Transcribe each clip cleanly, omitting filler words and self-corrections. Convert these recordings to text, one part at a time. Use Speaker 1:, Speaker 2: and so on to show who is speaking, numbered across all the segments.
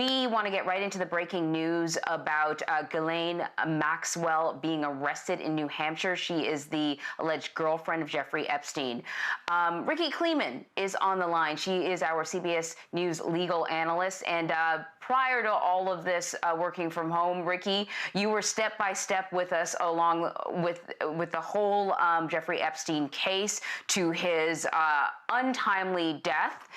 Speaker 1: We want to get right into the breaking news about Ghislaine Maxwell being arrested in New Hampshire. She is the alleged girlfriend of Jeffrey Epstein. Rikki Klieman is on the line. She is our CBS News legal analyst. And prior to all of this working from home, Rikki, you were step by step with us along with the whole Jeffrey Epstein case to his untimely death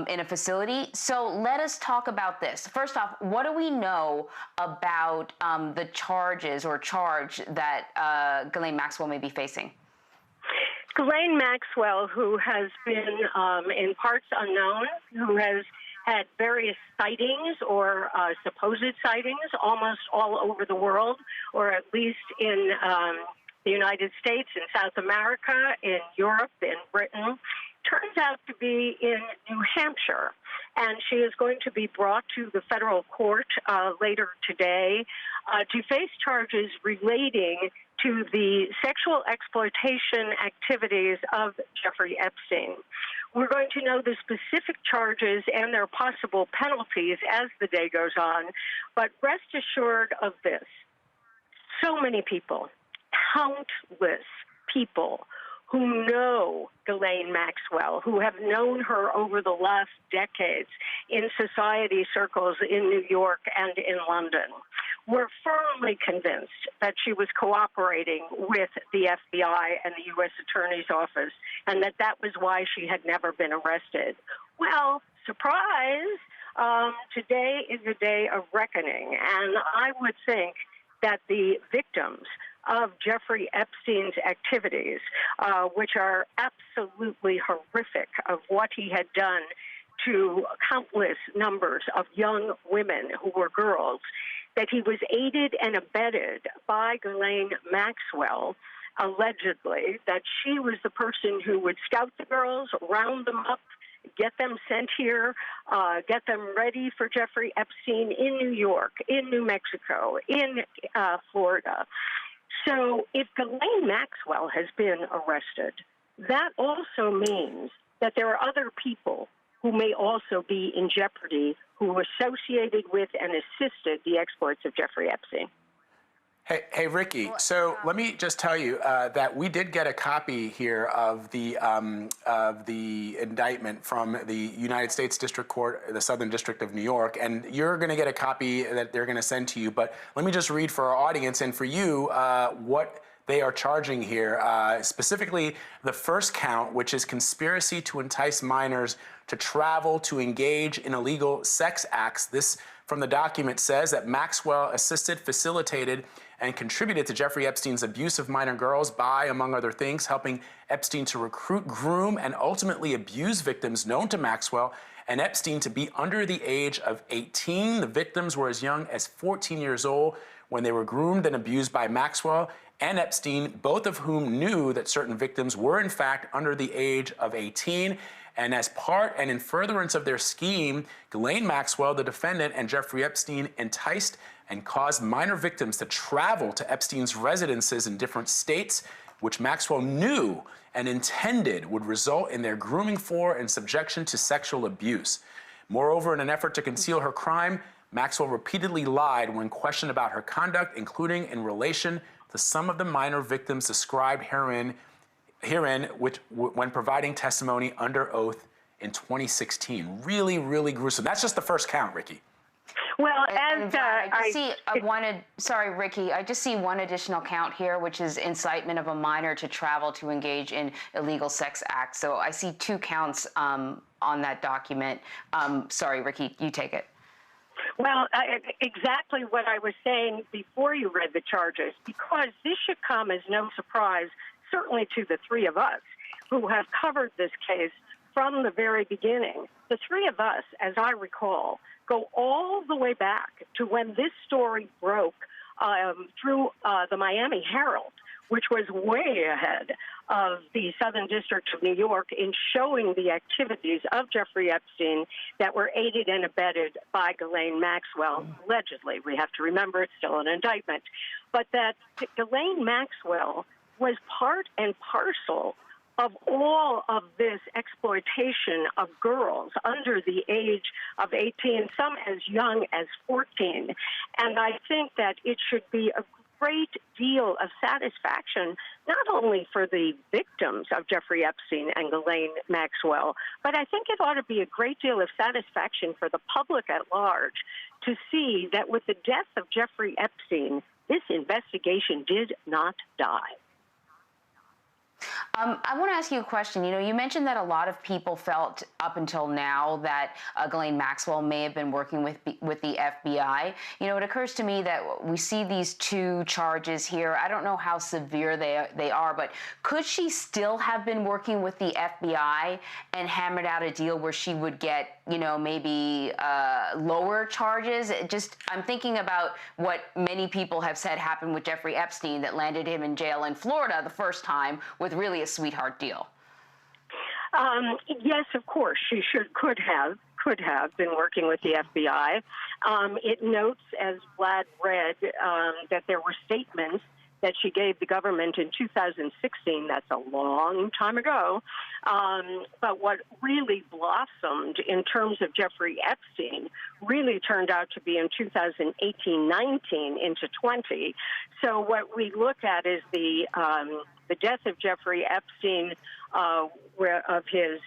Speaker 1: in a facility. So let us talk about this. First off, what do we know about the charges or charge that Ghislaine Maxwell may be facing?
Speaker 2: Ghislaine Maxwell, who has been in parts unknown, who has had various sightings or supposed sightings almost all over the world, or at least in the United States, in South America, in Europe, in Britain, turns out to be in New Hampshire. And she is going to be brought to the federal court later today to face charges relating to the sexual exploitation activities of Jeffrey Epstein. We're going to know the specific charges and their possible penalties as the day goes on, but rest assured of this. So many people, countless people who know Ghislaine Maxwell, who have known her over the last decades in society circles in New York and in London, were firmly convinced that she was cooperating with the FBI and the U.S. Attorney's Office, and that was why she had never been arrested. Well, surprise, today is a day of reckoning, and I would think that the victims of Jeffrey Epstein's activities, which are absolutely horrific, of what he had done to countless numbers of young women who were girls, that he was aided and abetted by Ghislaine Maxwell, allegedly, that she was the person who would scout the girls, round them up, get them sent here, get them ready for Jeffrey Epstein in New York, in New Mexico, in Florida. So if Ghislaine Maxwell has been arrested, that also means that there are other people who may also be in jeopardy who were associated with and assisted the exploits of Jeffrey Epstein.
Speaker 3: Hey, Rikki. So let me just tell you that we did get a copy here of the indictment from the United States District Court, the Southern District of New York, and you're going to get a copy that they're going to send to you. But let me just read for our audience and for you what they are charging here, specifically the first count, which is conspiracy to entice minors to travel to engage in illegal sex acts. This, from the document, says that Maxwell assisted, facilitated, and contributed to Jeffrey Epstein's abuse of minor girls by, among other things, helping Epstein to recruit, groom, and ultimately abuse victims known to Maxwell and Epstein to be under the age of 18. The victims were as young as 14 years old when they were groomed and abused by Maxwell and Epstein, both of whom knew that certain victims were in fact under the age of 18. And as part and in furtherance of their scheme, Ghislaine Maxwell, the defendant, and Jeffrey Epstein enticed and caused minor victims to travel to Epstein's residences in different states, which Maxwell knew and intended would result in their grooming for and subjection to sexual abuse. Moreover, in an effort to conceal her crime, Maxwell repeatedly lied when questioned about her conduct, including in relation to some of the minor victims described herein, which when providing testimony under oath in 2016. Really, really gruesome. That's just the first count, Rikki.
Speaker 2: Well,
Speaker 1: sorry, Rikki, I just see one additional count here, which is incitement of a minor to travel to engage in illegal sex acts. So I see two counts on that document. Sorry, Rikki, you take it.
Speaker 2: Well, exactly what I was saying before you read the charges, because this should come as no surprise, certainly to the three of us who have covered this case from the very beginning. The three of us, as I recall, go all the way back to when this story broke through the Miami Herald, which was way ahead of the Southern District of New York in showing the activities of Jeffrey Epstein that were aided and abetted by Ghislaine Maxwell, allegedly. We have to remember it's still an indictment. But that Ghislaine Maxwell was part and parcel of all of this exploitation of girls under the age of 18, some as young as 14. And I think that it should be a great deal of satisfaction, not only for the victims of Jeffrey Epstein and Ghislaine Maxwell, but I think it ought to be a great deal of satisfaction for the public at large to see that with the death of Jeffrey Epstein, this investigation did not die.
Speaker 1: I want to ask you a question. You know, you mentioned that a lot of people felt up until now that Ghislaine Maxwell may have been working with the FBI. You know, it occurs to me that we see these two charges here. I don't know how severe they are, but could she still have been working with the FBI and hammered out a deal where she would get, you know, maybe lower charges? I'm thinking about what many people have said happened with Jeffrey Epstein that landed him in jail in Florida the first time with really a sweetheart deal.
Speaker 2: Yes, of course, she could have been working with the FBI. It notes, as Vlad read, that there were statements that she gave the government in 2016. That's a long time ago. But what really blossomed in terms of Jeffrey Epstein really turned out to be in 2018-19 into 20. So what we look at is the death of Jeffrey Epstein, of his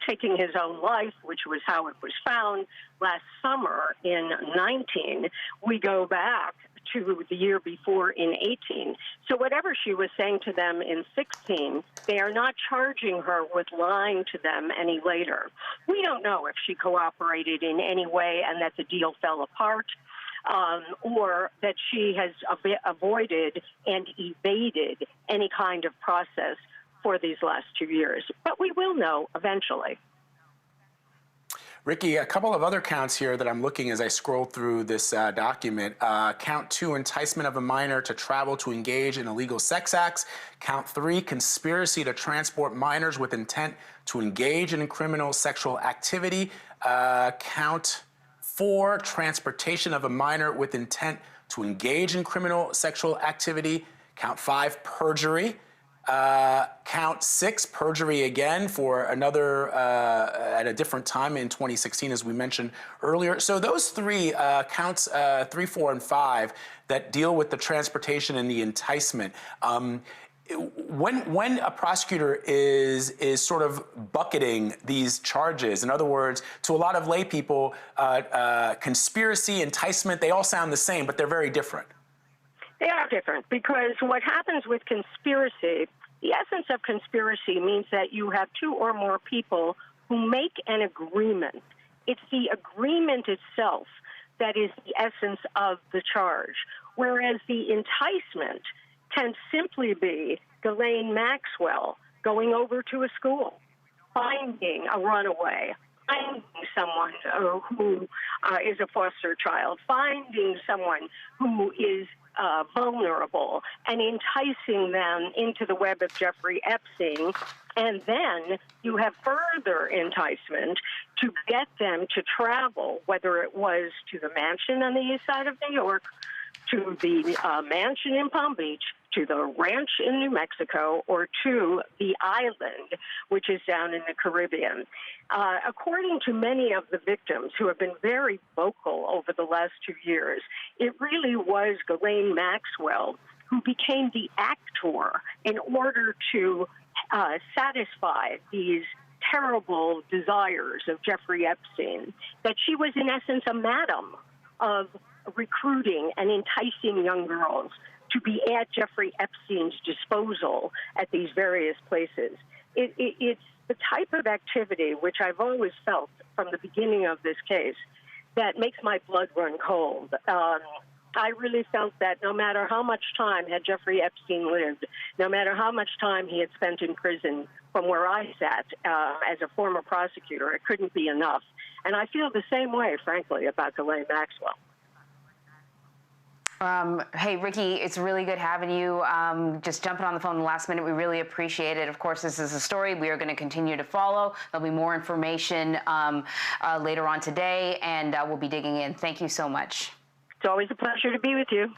Speaker 2: taking his own life, which was how it was found last summer in 19. We go back to the year before in 18. So whatever she was saying to them in 16, they are not charging her with lying to them any later. We don't know if she cooperated in any way and that the deal fell apart, or that she has avoided and evaded any kind of process for these last 2 years. But we will know eventually.
Speaker 3: Rikki, a couple of other counts here that I'm looking as I scroll through this document. Count 2, enticement of a minor to travel to engage in illegal sex acts. Count 3, conspiracy to transport minors with intent to engage in criminal sexual activity. Count 4, transportation of a minor with intent to engage in criminal sexual activity. Count 5, perjury. Count 6, perjury again for another, at a different time in 2016, as we mentioned earlier. So those three counts, 3, 4, and 5, that deal with the transportation and the enticement. When a prosecutor is sort of bucketing these charges, in other words, to a lot of lay people, conspiracy, enticement, they all sound the same, but they're very different.
Speaker 2: They are different because what happens with conspiracy, the essence of conspiracy means that you have two or more people who make an agreement. It's the agreement itself that is the essence of the charge, whereas the enticement can simply be Ghislaine Maxwell going over to a school, finding a runaway, finding someone who is a foster child, finding someone who is vulnerable and enticing them into the web of Jeffrey Epstein. And then you have further enticement to get them to travel, whether it was to the mansion on the east side of New York, to the mansion in Palm Beach, to the ranch in New Mexico, or to the island, which is down in the Caribbean. According to many of the victims who have been very vocal over the last 2 years, it really was Ghislaine Maxwell who became the actor in order to satisfy these terrible desires of Jeffrey Epstein, that she was in essence a madam of recruiting and enticing young girls to be at Jeffrey Epstein's disposal at these various places. It's the type of activity which I've always felt from the beginning of this case that makes my blood run cold. I really felt that no matter how much time had Jeffrey Epstein lived, no matter how much time he had spent in prison from where I sat as a former prosecutor, it couldn't be enough. And I feel the same way, frankly, about Ghislaine Maxwell.
Speaker 1: Hey, Rikki, it's really good having you. Just jumping on the phone the last minute. We really appreciate it. Of course, this is a story we are going to continue to follow. There'll be more information later on today, and we'll be digging in. Thank you so much.
Speaker 2: It's always a pleasure to be with you.